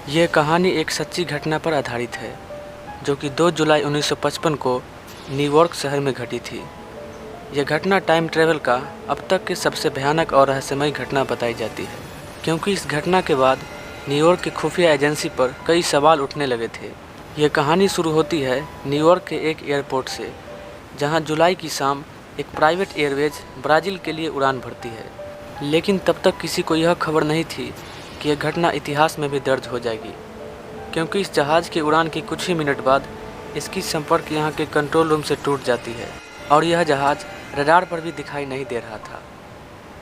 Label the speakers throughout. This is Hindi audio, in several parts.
Speaker 1: यह कहानी एक सच्ची घटना पर आधारित है जो कि 2 जुलाई 1955 को न्यूयॉर्क शहर में घटी थी। यह घटना टाइम ट्रैवल का अब तक की सबसे भयानक और रहस्यमय घटना बताई जाती है, क्योंकि इस घटना के बाद न्यूयॉर्क की खुफिया एजेंसी पर कई सवाल उठने लगे थे। यह कहानी शुरू होती है न्यूयॉर्क के एक एयरपोर्ट से, जहां जुलाई की शाम एक प्राइवेट एयरवेज ब्राज़ील के लिए उड़ान भरती है। लेकिन तब तक किसी को यह खबर नहीं थी कि यह घटना इतिहास में भी दर्ज हो जाएगी, क्योंकि इस जहाज़ की उड़ान के कुछ ही मिनट बाद इसकी संपर्क यहाँ के कंट्रोल रूम से टूट जाती है और यह जहाज़ रडार पर भी दिखाई नहीं दे रहा था।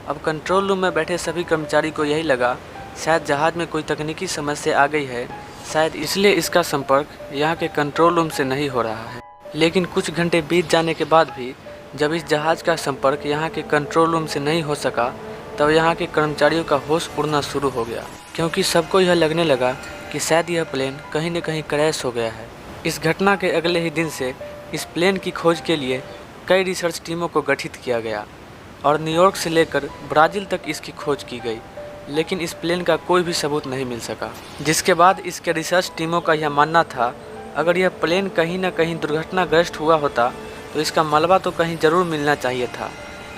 Speaker 1: अब कंट्रोल रूम में बैठे सभी कर्मचारी को यही लगा शायद जहाज़ में कोई तकनीकी समस्या आ गई है, शायद इसलिए इसका संपर्क यहाँ के कंट्रोल रूम से नहीं हो रहा है। लेकिन कुछ घंटे बीत जाने के बाद भी जब इस जहाज़ का संपर्क यहाँ के कंट्रोल रूम से नहीं हो सका, तब यहाँ के कर्मचारियों का होश उड़ना शुरू हो गया, क्योंकि सबको यह लगने लगा कि शायद यह प्लेन कहीं न कहीं क्रैश हो गया है। इस घटना के अगले ही दिन से इस प्लेन की खोज के लिए कई रिसर्च टीमों को गठित किया गया और न्यूयॉर्क से लेकर ब्राज़ील तक इसकी खोज की गई, लेकिन इस प्लेन का कोई भी सबूत नहीं मिल सका। जिसके बाद इसके रिसर्च टीमों का यह मानना था अगर यह प्लेन कहीं न कहीं दुर्घटनाग्रस्त हुआ होता तो इसका मलबा तो कहीं ज़रूर मिलना चाहिए था,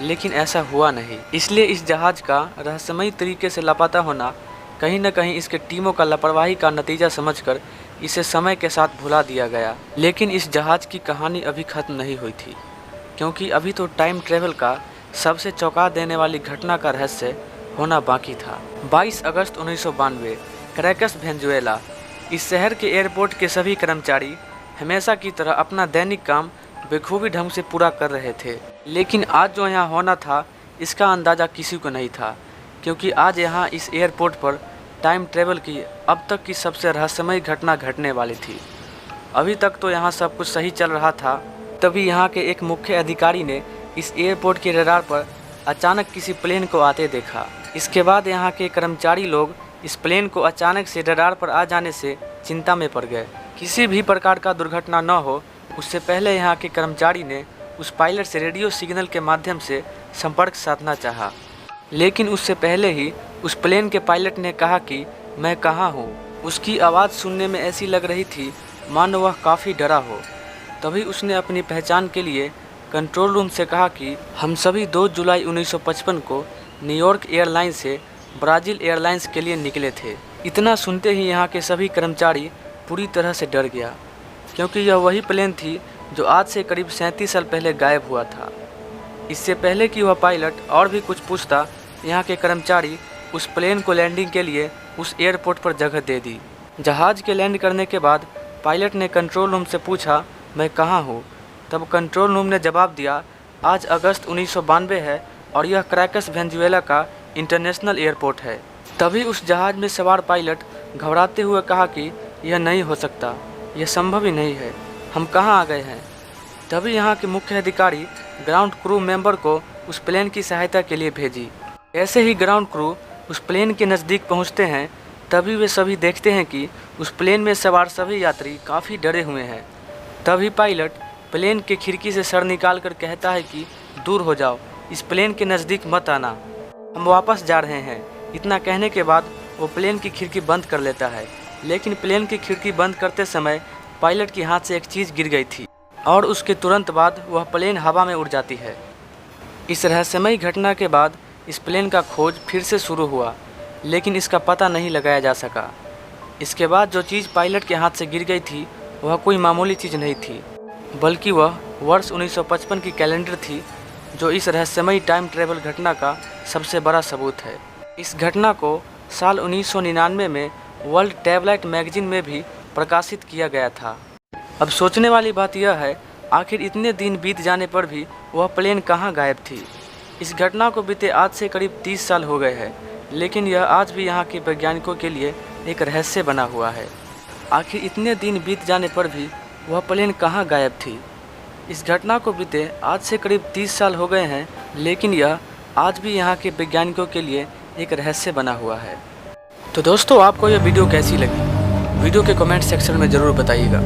Speaker 1: लेकिन ऐसा हुआ नहीं। इसलिए इस जहाज़ का रहस्यमयी तरीके से लापता होना कहीं न कहीं इसके टीमों का लापरवाही का नतीजा समझकर इसे समय के साथ भुला दिया गया। लेकिन इस जहाज़ की कहानी अभी ख़त्म नहीं हुई थी, क्योंकि अभी तो टाइम ट्रेवल का सबसे चौंका देने वाली घटना का रहस्य होना बाकी था। 22 अगस्त 1992 कैराकस वेनेजुएला। इस शहर के एयरपोर्ट के सभी कर्मचारी हमेशा की तरह अपना दैनिक काम बेखूबी ढंग से पूरा कर रहे थे, लेकिन आज जो यहाँ होना था इसका अंदाज़ा किसी को नहीं था, क्योंकि आज यहाँ इस एयरपोर्ट पर टाइम ट्रेवल की अब तक की सबसे रहस्यमय घटना घटने वाली थी। अभी तक तो यहाँ सब कुछ सही चल रहा था, तभी यहाँ के एक मुख्य अधिकारी ने इस एयरपोर्ट के रडार पर अचानक किसी प्लेन को आते देखा। इसके बाद यहाँ के कर्मचारी लोग इस प्लेन को अचानक से रडार पर आ जाने से चिंता में पड़ गए। किसी भी प्रकार का दुर्घटना न हो उससे पहले यहाँ के कर्मचारी ने उस पायलट से रेडियो सिग्नल के माध्यम से संपर्क साधना चाहा, लेकिन उससे पहले ही उस प्लेन के पायलट ने कहा कि मैं कहाँ हूँ। उसकी आवाज़ सुनने में ऐसी लग रही थी मानो वह काफ़ी डरा हो। तभी उसने अपनी पहचान के लिए कंट्रोल रूम से कहा कि हम सभी 2 जुलाई 1955 को न्यूयॉर्क एयरलाइंस से ब्राज़ील एयरलाइंस के लिए निकले थे। इतना सुनते ही यहाँ के सभी कर्मचारी पूरी तरह से डर गया, क्योंकि यह वही प्लेन थी जो आज से करीब 37 साल पहले गायब हुआ था। इससे पहले कि वह पायलट और भी कुछ पूछता, यहाँ के कर्मचारी उस प्लेन को लैंडिंग के लिए उस एयरपोर्ट पर जगह दे दी। जहाज़ के लैंड करने के बाद पायलट ने कंट्रोल रूम से पूछा मैं कहाँ हूँ। तब कंट्रोल रूम ने जवाब दिया आज अगस्त 1992 है और यह कैराकस वेनेजुएला का इंटरनेशनल एयरपोर्ट है। तभी उस जहाज़ में सवार पायलट घबराते हुए कहा कि यह नहीं हो सकता, यह संभव ही नहीं है, हम कहाँ आ गए हैं। तभी यहाँ के मुख्य अधिकारी ग्राउंड क्रू मेंबर को उस प्लेन की सहायता के लिए भेजी। ऐसे ही ग्राउंड क्रू उस प्लेन के नज़दीक पहुँचते हैं, तभी वे सभी देखते हैं कि उस प्लेन में सवार सभी यात्री काफ़ी डरे हुए हैं। तभी पायलट प्लेन के खिड़की से सर निकाल कर कहता है कि दूर हो जाओ, इस प्लेन के नज़दीक मत आना, हम वापस जा रहे हैं। इतना कहने के बाद वो प्लेन की खिड़की बंद कर लेता है, लेकिन प्लेन की खिड़की बंद करते समय पायलट के हाथ से एक चीज़ गिर गई थी और उसके तुरंत बाद वह प्लेन हवा में उड़ जाती है। इस रहस्यमयी घटना के बाद इस प्लेन का खोज फिर से शुरू हुआ, लेकिन इसका पता नहीं लगाया जा सका। इसके बाद जो चीज़ पायलट के हाथ से गिर गई थी वह कोई मामूली चीज़ नहीं थी, बल्कि वह वर्ष 1955 की कैलेंडर थी, जो इस रहस्यमयी टाइम ट्रेवल घटना का सबसे बड़ा सबूत है। इस घटना को साल 1999 में वर्ल्ड टैबलाइट मैगजीन में भी प्रकाशित किया गया था। अब सोचने वाली बात यह है आखिर इतने दिन बीत जाने पर भी वह प्लेन कहाँ गायब थी। इस घटना को बीते आज से करीब 30 साल हो गए हैं, लेकिन यह आज भी यहाँ के वैज्ञानिकों के लिए एक रहस्य बना हुआ है। आखिर इतने दिन बीत जाने पर भी वह प्लेन कहाँ गायब थी। इस घटना को बीते आज से करीब 30 साल हो गए हैं, लेकिन यह आज भी यहाँ के वैज्ञानिकों के लिए एक रहस्य बना हुआ है। तो दोस्तों, आपको यह वीडियो कैसी लगी वीडियो के कमेंट सेक्शन में ज़रूर बताइएगा।